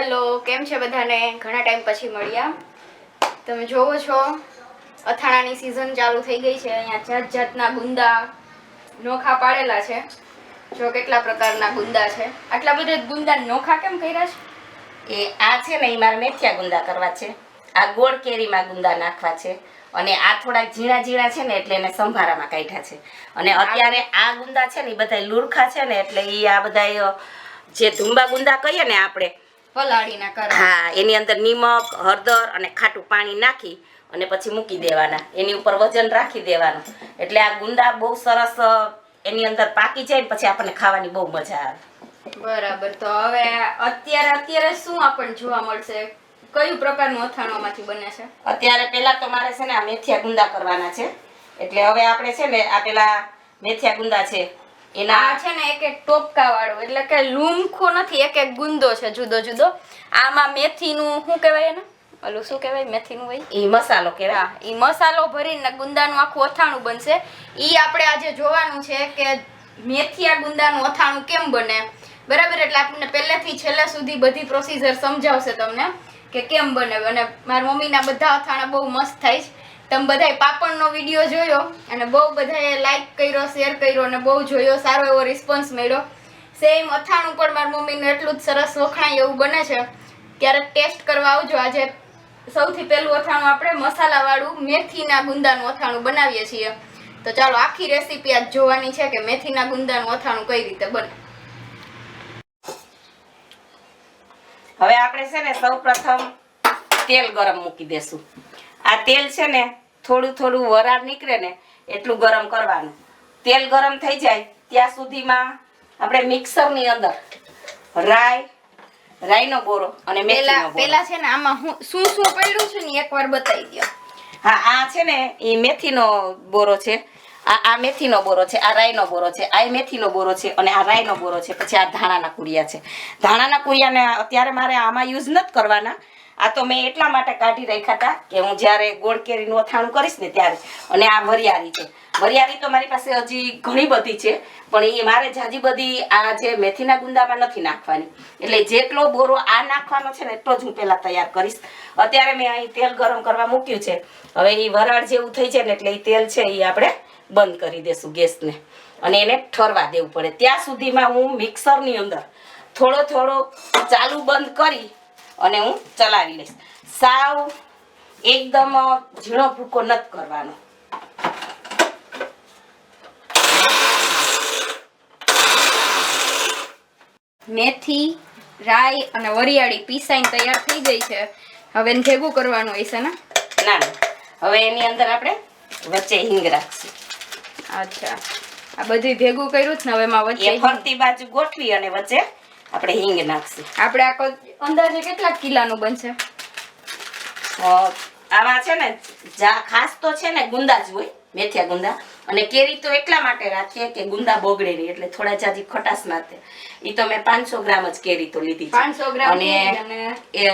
Hello, કેમ છે બધાને? ઘણા ટાઈમ પછી મળ્યા. તમે જોવો છો અથાણાની સીઝન ચાલુ થઈ ગઈ છે. અહીંયા જાત જાતના ગુંદા નોખા પાડેલા છે. જો કેટલા પ્રકારના ગુંદા છે. આટલા બધા ગુંદા નોખા કેમ કર્યા છે? એ આ છે ને એ મારે મેથિયા ગુંદા કરવા છે. આ ગોળ કેરીમાં ગુંદા નાખવા છે અને આ થોડા ઝીણા ઝીણા છે ને એટલે એને સંભારામાં કાઢ્યા છે. અને અત્યારે આ ગુંદા છે ને એ બધા લુરખા છે ને એટલે એ આ બધા જે ધુંબા ગુંદા કહીએ ને આપણે પલાળીના કર. હા, એની અંદર નિમક, હળદર અને ખાટું પાણી નાખી અને પછી મૂકી દેવાના. એની ઉપર વજન રાખી દેવાનું એટલે આ ગુંદા બહુ સરસ એની અંદર પાકી જાય પછી આપણને ખાવાની બહુ મજા આવે. બરાબર. તો હવે અત્યારે શું આપણને જોવા મળશે? કયું પ્રકારનું અથાણામાંથી બને છે? અત્યારે પેલા તો મારે છે ને આ મેથિયા ગુંદા કરવાના છે. એટલે હવે આપણે છે ને આ પેલા મેથિયા ગુંદા છે એના છે ને એક એક ટોપકા વાળો, એટલે કે લૂમખો નથી, એક એક ગુંદો છે જુદો જુદો. આમાં મેથીનું શું કહેવાય એને? ઓલું શું કહેવાય મેથીનું હોય? ઈ મસાલો કહેવાય. હા, ઈ મસાલો ભરીને ગુંદાનું આખું અથાણું બનશે. ઈ આપણે આજે જોવાનું છે કે મેથિયા ગુંદાનું અથાણું કેમ બને. બરાબર. એટલે આપણને પહેલેથી છેલ્લે સુધી બધી પ્રોસીજર સમજાવશે તમને કે કેમ બને. અને મારી મમ્મીના બધા અથાણા બહુ મસ્ત થાય છે. તમે બધાય પાપડનો વિડીયો જોયો અને બહુ બધાએ લાઈક કર્યો, શેર કર્યો અને બહુ જોયો, સારો એવો રિસ્પોન્સ મળ્યો. સેમ અથાણું પણ મારી મમ્મીનું એટલું જ સરસ વખણાય એવું બને છે. ક્યારેક ટેસ્ટ કરવા આવજો. આજે સૌથી પહેલું અથાણું આપણે મસાલાવાળું મેથીના ગુંદાનું અથાણું બનાવીએ છીએ. તો ચાલો આખી રેસીપી આજ જોવાની છે કે મેથીના ગુંદાનું અથાણું કઈ રીતે બને. હવે આપણે છે ને સૌપ્રથમ તેલ ગરમ મૂકી દેશું. આ તેલ છે ને થોડું થોડું વરાળ નીકળે ને એટલું ગરમ કરવાનું. તેલ ગરમ થઈ જાય ત્યાં સુધીમાં આપણે મિક્સરની અંદર રાઈનો બોરો અને મેથીનો બોરો. પેલા છે ને આમાં શું શું પડ્યું છે ને એકવાર બતાવી દો. હા, આ છે ને એ મેથીનો બોરો છે. આ મેથીનો બોરો છે, આ રાઈનો બોરો છે, આ મેથીનો બોરો છે અને આ રાઈનો બોરો છે. પછી આ ધાણાના કુડિયા છે. ધાણાના કુડિયાને અત્યારે મારે આમાં યુઝ નથી કરવાના. આ તો મેં એટલા માટે કાઢી રાખ્યા હતા કે હું જ્યારે ગોળ કેરીનું અથાણું કરીશ ને ત્યારે. અને આ વરિયાળી છે. વરિયાળી તો મારી પાસે હજી ઘણી બધી છે પણ એ મારે જાજી બધી આ જે મેથીના ગુંદામાં નથી નાખવાની. એટલે જેટલો બોરો આ નાખવાનો છે ને એટલો જ હું પહેલાં તૈયાર કરીશ. અત્યારે મેં અહીં તેલ ગરમ કરવા મૂક્યું છે. હવે એ વરાળ જેવું થઈ જાય ને એટલે એ તેલ છે એ આપણે બંધ કરી દેશું ગેસને અને એને ઠરવા દેવું પડે. ત્યાં સુધીમાં હું મિક્સરની અંદર થોડો થોડો ચાલુ બંધ કરી અને હું ચલાવી લઈશ. સાવ એકદમ ઝીણો ભૂકો નથી કરવાનો. મેથી, રાઈ અને વરિયાળી પીસાઈને તૈયાર થઈ ગઈ છે. હવે એને ભેગું કરવાનું હશે ને? ના, હવે એની અંદર આપણે વચ્ચે હિંગ રાખશું. અચ્છા, આ બધું ભેગું કર્યું છે ને હવે એમાં વચ્ચે ફરતી બાજુ ગોઠવી અને વચ્ચે આપણે હિંગ નાખશું. આપણે આ અંદાજે કેટલા કિલાનું બનશે? આમાં છે ને ખાસ તો છે ને ગુંદા જ હોય, મેથિયા ગુંદા. અને કેરી તો એટલા માટે રાખીએ કે ગુંદા બગડે નહીં એટલે થોડા જાજી ખટાશ માટે. એ તો મેં 500 ગ્રામ જ કેરી તો લીધી છે. 500 ગ્રામ અને એ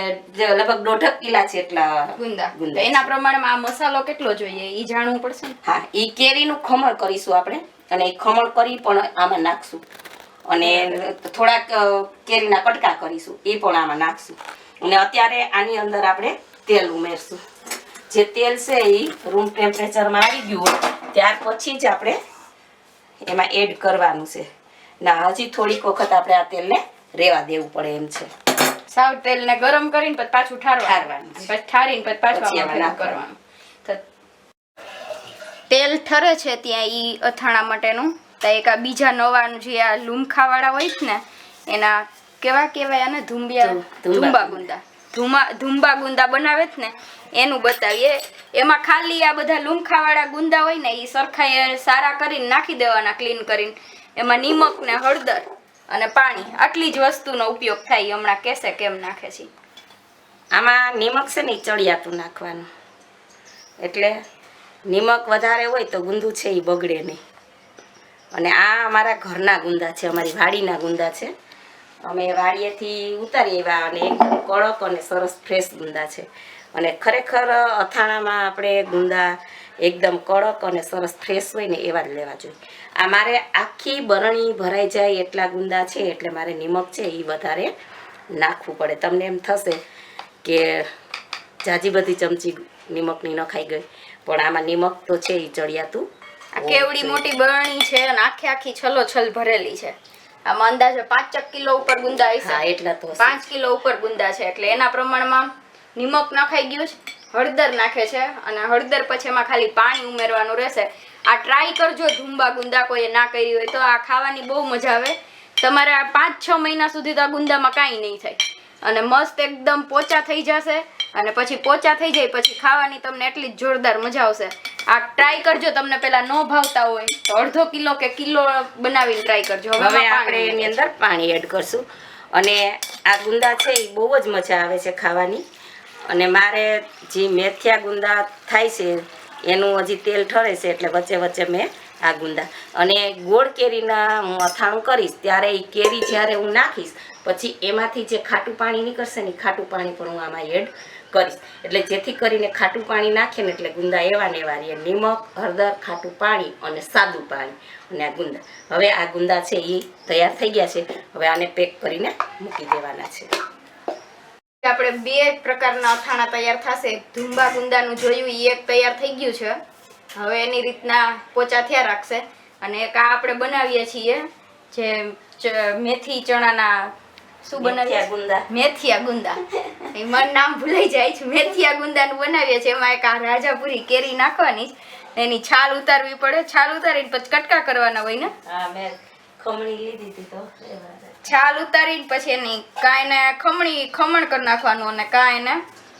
લગભગ 1.5 કિલા છે એટલા ગુંદા. એના પ્રમાણમાં આ મસાલો કેટલો જોઈએ એ જાણવું પડશે ને? હા, એ કેરીનું ખમણ કરીશું આપણે અને એ ખમણ કરી પણ આમાં નાખશું. અને થોડાક કેરીના કટકા કરીશું એ પણ આમાં નાખશું. અને અત્યારે આની અંદર આપણે તેલ ઉમેરશું. જે તેલ છે એ રૂમ ટેમ્પરેચરમાં આવી ગયું હોય ત્યાર પછી જ આપણે એમાં એડ કરવાનું છે. ના, હજી થોડીક વખત આપણે આ તેલને રેવા દેવું પડે એમ છે. સાવ તેલને ગરમ કરીને પછી પાછું ઠારવાનું. પછી ઠારીને પછી પાછું કરવાનું. તેલ ઠરે છે ત્યાં ઈ અથાણા માટેનું તો એક આ બીજા નવાનું જે આ લૂમખાવાળા હોય છે ને એના કેવા કહેવાય આને? ધુંબા ગુંદા. ધુંબા ગુંદા બનાવે છે ને એનું બતાવીએ. એમાં ખાલી આ બધા લૂમખાવાળા ગુંદા હોય ને એ સરખા સારા કરીને નાખી દેવાના, ક્લીન કરીને. એમાં નિમક ને હળદર અને પાણી આટલી જ વસ્તુનો ઉપયોગ થાય. હમણાં કહેશે કેમ નાખે છે. આમાં નિમક છે ને ચડિયાતું નાખવાનું. એટલે નિમક વધારે હોય તો ગુંદું છે એ બગડે નહીં. અને આ અમારા ઘરના ગુંદા છે, અમારી વાડીના ગુંદા છે. અમે વાડીએથી ઉતારી આવ્યા અને એકદમ કડક અને સરસ ફ્રેશ ગુંદા છે. અને ખરેખર અથાણામાં આપણે ગુંદા એકદમ કડક અને સરસ ફ્રેશ હોય ને એવા જ લેવા જોઈએ. આ મારે આખી બરણી ભરાઈ જાય એટલા ગુંદા છે એટલે મારે નિમક છે એ વધારે નાખવું પડે. તમને એમ થશે કે જાજી બધી ચમચી નિમકની ન ખાઈ ગઈ, પણ આમાં નિમક તો છે એ ચડિયાતું. આ કેવડી મોટી બરણી છે અને આખી છલોછલ ભરેલી છે. આમાં અંદાજે 5 કિલો ઉપર ગુંદા હશે. હા એટલા તો 5 કિલો ઉપર ગુંદા છે એટલે એના પ્રમાણમાં નિમક નાખાઈ ગયું છે. હળદર નાખે છે અને હળદર પછી એમાં ખાલી પાણી ઉમેરવાનું રહેશે. આ ટ્રાય કરજો ધુંબા ગુંદા કોઈએ ના કરી હોય તો, આ ખાવાની બહુ મજા આવે. તમારે આ 5-6 મહિના સુધી તો આ ગુંદામાં કાંઈ નહીં થાય અને મસ્ત એકદમ પોચા થઈ જશે. અને પછી પોચા થઈ જાય પછી ખાવાની તમને એટલી જ જોરદાર મજા આવશે. આ ટ્રાય કરજો. તમને પેલા ન ભાવતા હોય તો અડધો કિલો કે કિલો બનાવીને ટ્રાય કરજો. હવે આપણે એની અંદર પાણી એડ કરશું અને આ ગુંદા છે એ બહુ જ મજા આવે છે ખાવાની. અને મારે જે મેથિયા ગુંદા થાય છે એનું હજી તેલ ઠરે છે એટલે વચ્ચે વચ્ચે મેં આ ગુંદા અને ગોળ કેરીના હું અથાણું કરીશ ત્યારે એ કેરી જ્યારે હું નાખીશ પછી એમાંથી જે ખાટું પાણી નીકળશે ને એ ખાટું પાણી પણ હું આમાં એડ કરીશ. એટલે જેથી કરીને ખાટું પાણી નાખીએ ને એટલે ગુંદા એવા ને એવા રહે. નિમક, હળદર, ખાટું પાણી અને સાદું પાણી અને આ ગુંદા. હવે આ ગુંદા છે એ તૈયાર થઈ ગયા છે. હવે આને પેક કરીને મૂકી દેવાના છે. આપણે 2 પ્રકારના અથાણા તૈયાર થશે. ધુંબા ગુંદાનું જોયું એ એક તૈયાર થઈ ગયું છે. હવે એની રીતના પોચા થયા રાખશે. અને એક આ આપણે બનાવીએ છીએ જે મેથી ચણાના શું બનાવીએ ગુંદા, મેથિયા ગુંદા. એ મારું નામ ભૂલાઈ જાય છે. મેથિયા ગુંદાનું બનાવીએ છીએ. એમાં એક આ રાજાપુરી કેરી નાખવાની, એની છાલ ઉતારવી પડે. છાલ ઉતારીને પછી કટકા કરવાના હોય ને. હા મેં ખમણી લીધી હતી તો છાલ ઉતારીને પછી એની કાંઈને ખમણ કરી નાખવાનું અને કાંઈને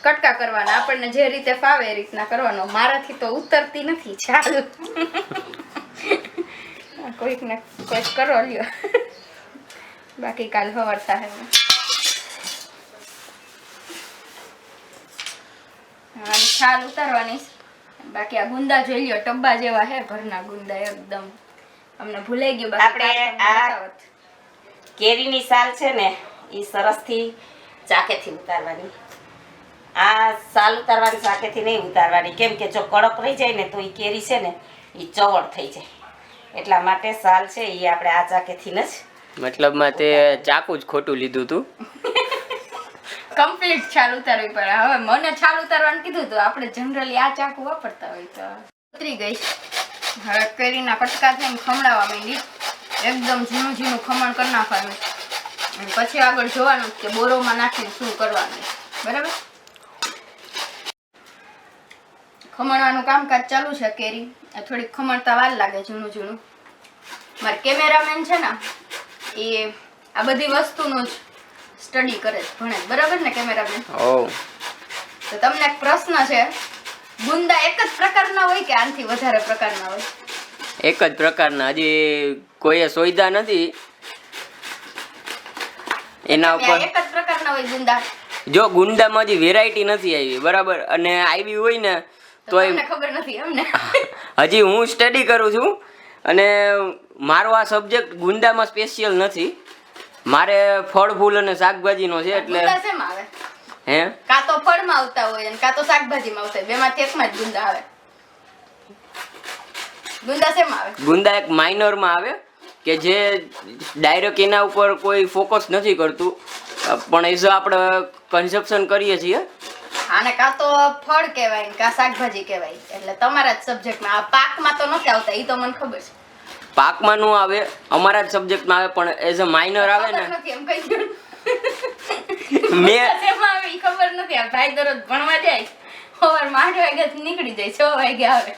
કટકા કરવાના. આપણને જે રીતે ફાવે એ રીતના કરવાનો. મારાથી તો ઉતરતી નથી છાલ. કોઈક કરો લ્યો, બાકી કાલ સવાર થાય. છાલ ઉતારવાની. બાકી આ ગુંદા જોઈ લ્યો, ટબ્બા જેવા હે ઘરના ગુંદા એકદમ. અમને ભૂલાઈ ગયું. આપણે આ કેરીની સાલ છે ને એ સરસથી ચાકેથી ઉતારવાની. આ સાલ ઉતારવાની ચાકેથી નહીં ઉતારવાની, કેમ કે જો કડક રહી જાય ને તો એ કેરી છે ને એ ચવડ થઈ જાય. એટલા માટે સાલ છે એ આપણે આ ચાકેથી જ, મતલબમાં તે ચાકુ જ ખોટું લીધું તું. કમ્પ્લીટ છાલ ઉતારવી પડે. હવે મને છાલ ઉતારવાનું કીધું હતું. આપણે જનરલી આ ચાકુ વાપરતા હોય તો ઉતરી ગઈ. હવે કેરીના કટકા થઈને ખમણાવવા માંડી. એકદમ ઝીણું ઝીણું ખમણ કરી નાખવાનું. પછી આગળ જોવાનું કે બોરોમાં નાખીને શું કરવાનું. બરાબર, ખમણવાનું કામકાજ ચાલુ છે. કેરી થોડીક ખમણતા વાર લાગે, ઝીણું ઝીણું. મારે કેમેરામેન છે ને એ આ બધી વસ્તુનું જ સ્ટડી કરે છે, ભણે. બરાબર ને કેમેરામેન? તો તમને એક પ્રશ્ન છે, ગુંદા એક જ પ્રકારના હોય કે આનાથી વધારે પ્રકારના હોય? એક જ પ્રકારના. હજી કોઈએ સોયદા નથી એના ઉપર. એક જ પ્રકારના હોય ગુંદા. જો ગુંદામાં હજી વેરાયટી નથી આવી, બરાબર, અને આવી હોય ને તો તમને ખબર નથી એમને? હજી હું સ્ટડી કરું છું અને મારો આ સબ્જેક્ટ ગુંદામાં સ્પેશિયલ નથી. મારે ફળ ફૂલ અને શાકભાજીનો છે એટલે. ગુંદા શેમાં આવે? હે, કાં તો ફળમાં આવતા હોય અને કાં તો શાકભાજીમાં આવતા હોય. બેમાંથી એકમાં જ ગુંદા આવે. ગુંદા શેમાં આવે? ગુંદા એક માઇનરમાં આવે કે જે ડાયરેક્ટ એના ઉપર કોઈ ફોકસ નથી કરતું, પણ એઝ આપણે કન્ઝપ્શન કરીએ છીએ. આને કાં તો ફળ કહેવાય ને કાં શાકભાજી કહેવાય. એટલે તમારા જ સબ્જેક્ટમાં. આ પાકમાં તો નથી આવતા, એ તો મને ખબર છે. પાકમાં નું આવે, અમારા જ સબ્જેક્ટમાં આવે, પણ એઝ અ માઇનર આવે ને. નથી એમ કહી દઉં. મેં શેમાં આવે ઈ ખબર નથી. આ ભાઈ દરરોજ ભણવા જાય, સવારમાં 8 વાગ્યાથી નીકળી જાય, 6 વાગ્યા આવે.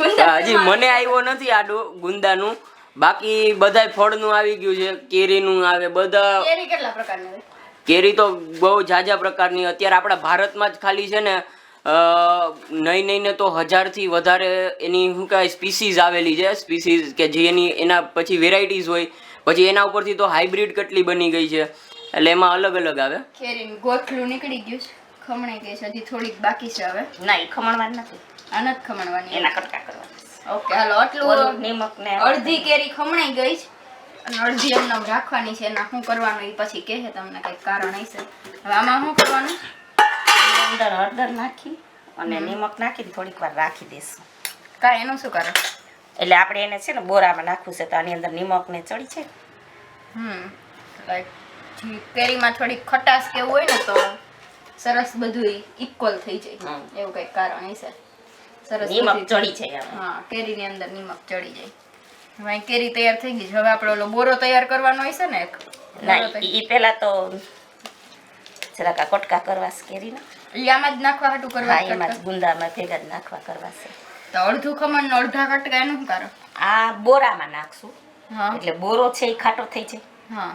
ગુંદા હજી મને આવ્યો નથી આડો ગુંદાનું. બાકી બધાય ફળનું આવી ગયું છે, કેરીનું આવે, બધા. કેરી કેટલા પ્રકારની હોય? કેરી તો બહુ ઝાઝા પ્રકારની. અત્યારે આપણા ભારતમાં જ ખાલી છે ને નહીં તો 1000થી વધારે એની શું કહેવાય સ્પીસીઝ આવેલી છે. સ્પીસીઝ કે જે એના પછી વેરાયટીઝ હોય, પછી એના ઉપરથી તો હાઇબ્રિડ કેટલી બની ગઈ છે, એટલે એમાં અલગ અલગ આવે. કેરીનું ગોથલું નીકળી ગયું છે, ખમણાઈ ગઈ છે. હજી થોડીક બાકી છે. હવે ના એ ખમણવાની નથી, આને જ ખમણવાની. એના કટકા કરવાના. ઓકે હાલો, આટલું નિમક ને અડધી કેરી ખમણાઈ ગઈ છે અને અડધી એમને રાખવાની છે. એના શું કરવાનું એ પછી કહે તમને કંઈક કારણ હશે. હવે આમાં શું કરવાનું? અંદર હળદર નાખી અને નિમક નાખીને થોડીક વાર રાખી દેશું. કાંઈ એનું શું કરે? એટલે આપણે એને છે ને બોરામાં નાખવું છે તો આની અંદર નિમક ને ચડી છે. રાઈટ. કેરીમાં થોડીક ખટાશ કે એવું હોય ને તો સરસ બધું ઇક્વલ થઈ જાય એવું કઈક કારણ હશે સરસ નિમક બધી- ચડી છે આમાં. હા કેરીની અંદર નિમક ચડી જાય હવે અહીં કેરી તૈયાર થઈ ગઈ છે હવે આપણે ઓલો બોરો તૈયાર કરવાનો હશે ને એક બોરો ના તૈયાર- ઈ પેલા તો જરાક આ કટકા કરવાસ કેરીના. ઈ આમાં જ નાખવા હાટું કરવા હા એમાં જ ગુંદામાં ભેગા જ નાખવા કરવાશે. તો અડધું ખમણ ને અડધા કટકા એનું શું કારણ આ બોરામાં નાખશું હા એટલે બોરો છે એ ખાટો થઈ જાય. હા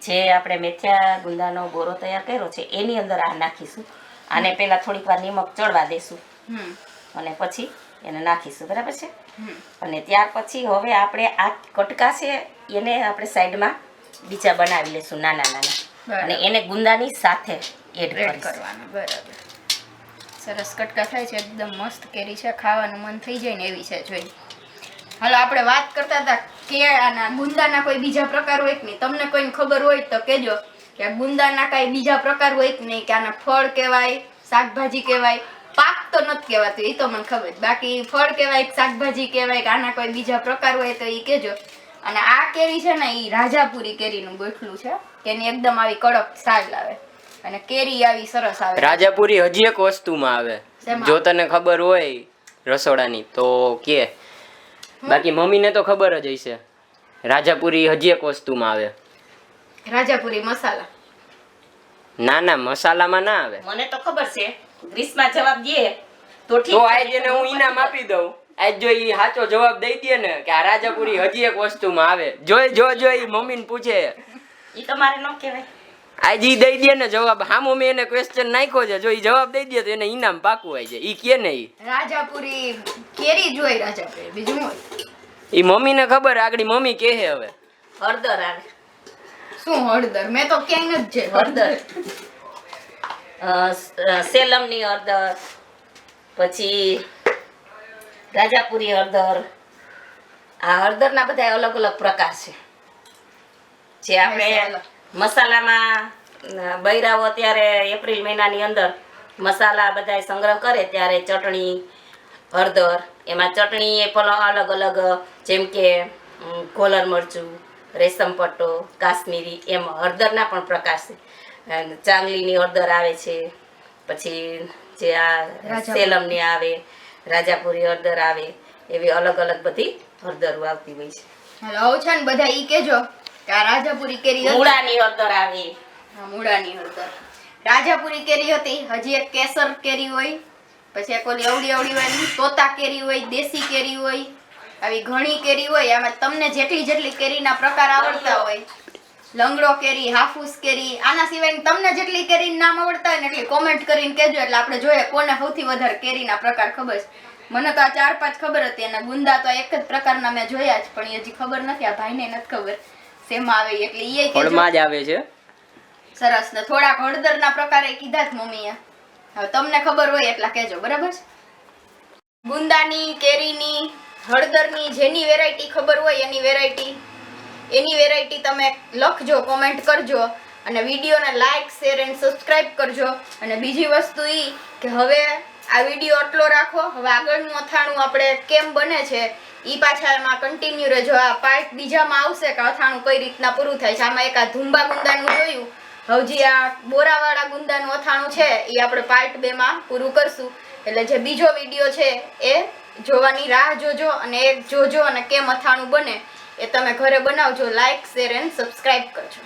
જે આપણે મેથિયા ગુંદાનો બોરો તૈયાર કર્યો છે એની અંદર આ નાખીશું. આને પેલા થોડીક વાર નિમક ચડવા દેશું હમ અને પછી એને નાખીશું, બરાબર છે. હમ અને ત્યાર પછી હવે આપણે આ કટકા છે એને આપણે સાઈડમાં બીજા બનાવી લેશું નાના નાના બરાબર. અને એને ગુંદાની સાથે એડ એડ કરીશું. કરવાનું બરાબર સરસ કટકા થાય છે એકદમ મસ્ત કેરી છે ખાવાનું મન થઈ જાય ને એવી છે જોઈ હાલો આપણે વાત કરતા હતા કેળાના ગુંદાના કોઈ બીજા પ્રકાર હોય કે નહીં તમને કોઈને ખબર હોય તો કહેજો કે ગુંદાના કાંઈ બીજા પ્રકાર હોય કે નહીં કે આના ફળ કહેવાય શાકભાજી કહેવાય પાક તો નથી કહેવાતું એ તો મને ખબર છે. બાકી ફળ કહેવાય કે શાકભાજી કહેવાય કે આના કોઈ બીજા પ્રકાર હોય તો એ કહેજો. અને આ કેરી છે ને એ રાજાપુરી કેરીનું ગોઠલું છે કે એની એકદમ આવી કડક સાલ આવે અને કેરી આવી સરસ આવે રાજાપુરી હજી એક વસ્તુમાં આવે શેમાં? જો તને ખબર હોય રસોડાની તો કે બાકી મમ્મીને તો ખબર જ હશે રાજાપુરી હજી એક વસ્તુમાં આવે રાજાપુરી મસાલા ના ના મસાલામાં ના આવે મને તો ખબર છે ગ્રીસમાં જવાબ દે તો ઠીક તો છે. આજ એને હું ઇનામ આપી દઉં આજ જો ઈ સાચો જવાબ દઈ દે ને કે આ રાજાપુરી હજી એક વસ્તુમાં આવે જો ઈ મમ્મીને પૂછે ઈ તો મારે ન કહેવાય. આજ ઈ દઈ દે ને જવાબ હા મમ્મી એને ક્વેશ્ચન નાખ્યો છે જો ઈ જવાબ દઈ દે તો એને ઇનામ પાકું હોય છે ઈ કે નહીં રાજાપુરી કેરી જોઈ રાજાપુરી બીજું શું હોય ઈ મમ્મીને ખબર આગળ મમ્મી કહે હવે હળદર આવે. શું હળદર મેં તો ક્યાંય નથી છે હળદર સેલમની હળદર પછી રાજાપુરી હળદર. આ હળદરના બધા અલગ અલગ પ્રકાર છે જે આપણે મસાલામાં બૈરાઓ ત્યારે એપ્રિલ મહિનાની અંદર મસાલા બધા સંગ્રહ કરે ત્યારે ચટણી હળદર એમાં ચટણી એ પણ અલગ અલગ જેમ કે કોલર મરચું રેશમ પટ્ટો કાશ્મીરી એમ હળદરના પણ પ્રકાર છે. અને ચાંગલીની હળદર આવે છે પછી જે આ સેલમની આવે રાજાપુરી હળદર આવે એવી અલગ અલગ બધી હળદરો આવતી હોય છે. હાલો આવું છે ને બધા ઈ કેજો કે આ રાજાપુરી કેરી હતી. મૂળાની હળદર આવે. હા, મૂળાની હળદર રાજાપુરી કેરી હતી હજી એક કેસર કેરી હોય પછી એક ઓલી અવળી અવળી હોય એની તોતા કેરી હોય દેશી કેરી હોય આવી ઘણી કેરી હોય આમાં તમને જેટલી કેરીના પ્રકાર આવડતા હોય લંગડો કેરી હાફૂસ કેરી આના સિવાય તમને જેટલી કેરીના નામ આવડતા હોય ને એટલી કોમેન્ટ કરીને કહેજો એટલે આપણે જોઈએ કોને સૌથી વધારે કેરીના પ્રકાર ખબર છે. મને તો આ 4-5 ખબર હતી અને ગુંદા તો એક જ પ્રકારના મેં જોયા જ પણ એ હજી ખબર નથી આ ભાઈને નથી ખબર શેમાં આવે ઈ. એટલે ઈ કહેજો ફળમાં જ આવે છે સરસ ને થોડાક હળદરના પ્રકારે કીધા જ મમ્મીએ હવે તમને ખબર હોય એટલા કહેજો બરાબર છે. ગુંદાની કેરીની હળદરની જેની વેરાયટી ખબર હોય એની વેરાયટી તમે લખજો કોમેન્ટ કરજો અને વિડીયોને લાઈક શેર એન્ડ સબસ્ક્રાઇબ કરજો. અને બીજી વસ્તુ ઈ કે હવે આ વિડીયો આટલો રાખો હવે આગળનું અથાણું આપણે કેમ બને છે ઈ પાછા એમાં કન્ટિન્યુ રહેજો. આ પાર્ટ બીજામાં આવશે કે અથાણું કઈ રીતના પૂરું થાય છે. આમાં એક આ ધુંબા ગુંદાનું જોયું હજી આ બોરાવાળા ગુંદાનું અથાણું છે એ આપણે પાર્ટ 2 માં પૂરું કરશું. એટલે જે બીજો વિડીયો છે એ જોવાની રાહ જોજો અને એ જોજો અને કેમ અથાણું બને એ તમે ઘરે બનાવજો. લાઈક શેર એન્ડ સબસ્ક્રાઇબ કરજો.